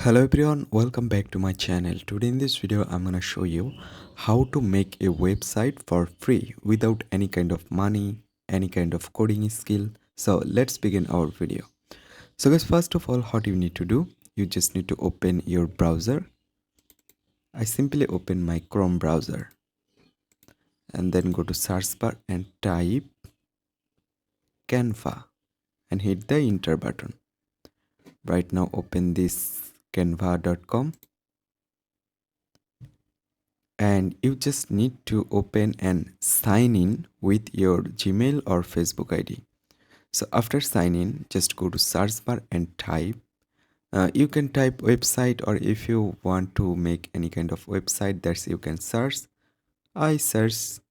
Hello everyone, welcome back to my channel. Today in this video I'm gonna show you how to make a website for free without any kind of money, any kind of coding skill. So let's begin our video. So guys, first of all, what you need to do, you just need to open your browser. I simply open my Chrome browser and then go to search bar and type Canva and hit the enter button. Right now open this canva.com and you just need to open and sign in with your Gmail or Facebook ID. So after sign in, just go to search bar and type. You can type website, or if you want to make any kind of website, that's you can search. I search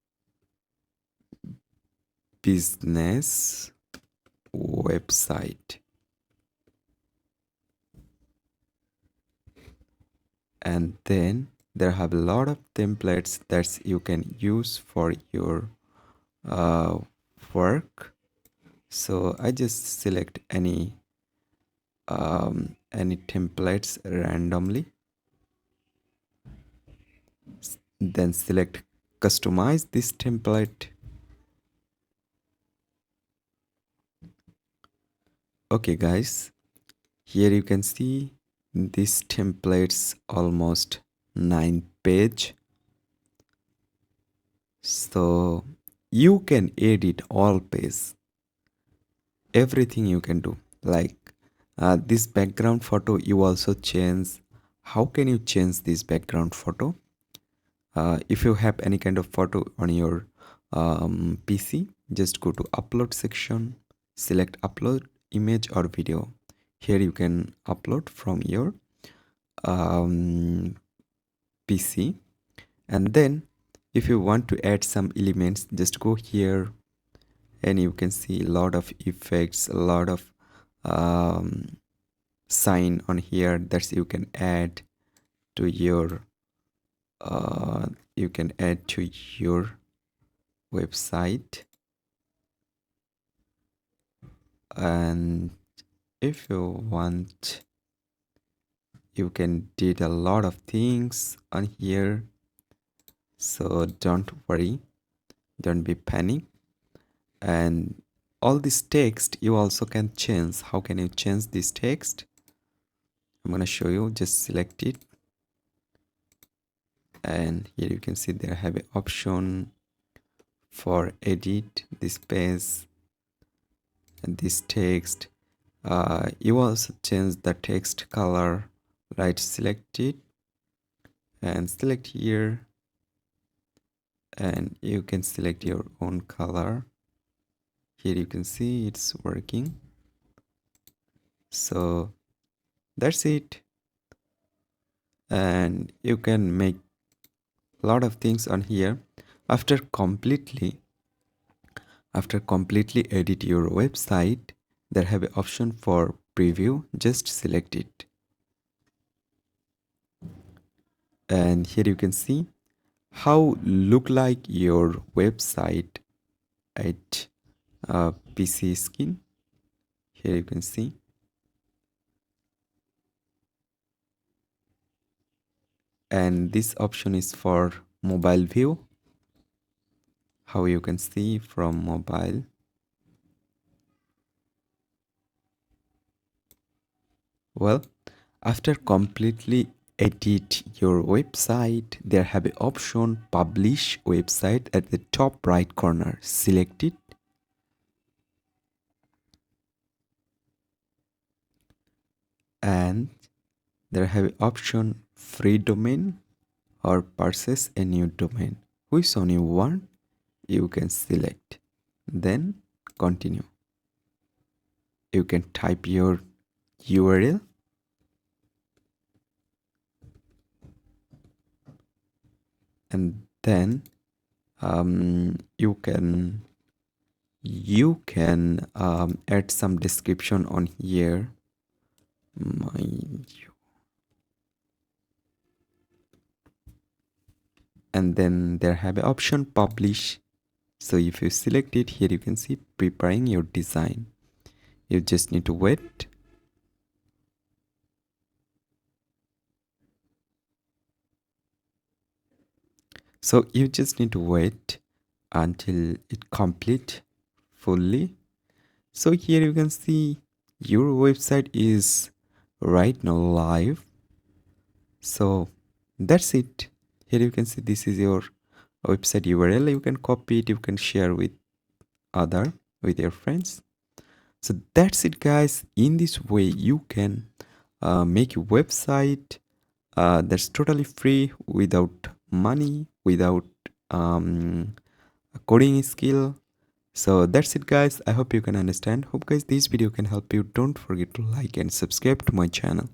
business website, and then there have a lot of templates that you can use for your uh, work. So I just select any templates randomly, then select customize this template. Okay guys, here you can see this templates almost 9 page, so you can edit all page, everything you can do, like this background photo you also change. How can you change this background photo? If you have any kind of photo on your PC, just go to upload section, select upload image or video. Here you can upload from your PC, and then if you want to add some elements, just go here and you can see a lot of effects, a lot of sign on here that you can add to your website. And if you want, you can did a lot of things on here, so don't worry, don't be panic. And all this text you also can change. How can you change this text? I'm gonna show you. Just select it, and here you can see there have an option for edit this page and this text. You also change the text color. Right, select it and select here, and you can select your own color. Here you can see it's working. So that's it, and you can make a lot of things on here. After completely edit your website, there have an option for preview. Just select it, and here you can see how look like your website at PC skin. Here you can see, and this option is for mobile view, how you can see from mobile. Well, after completely edit your website, there have an option publish website at the top right corner. Select it, and there have an option free domain or purchase a new domain. Which one you want, you can select, then continue. You can type your URL, and then you can add some description on here, mind you, and then there have an option publish. So if you select it, here you can see preparing your design. You just need to wait. So you just need to wait until it complete fully. So here you can see your website is right now live. So that's it. Here you can see this is your website URL. You can copy it, you can share with your friends. So that's it, guys. In this way you can make a website that's totally free, without money, without a coding skill. So that's it, guys. I hope you can understand. Hope guys this video can help you. Don't forget to like and subscribe to my channel.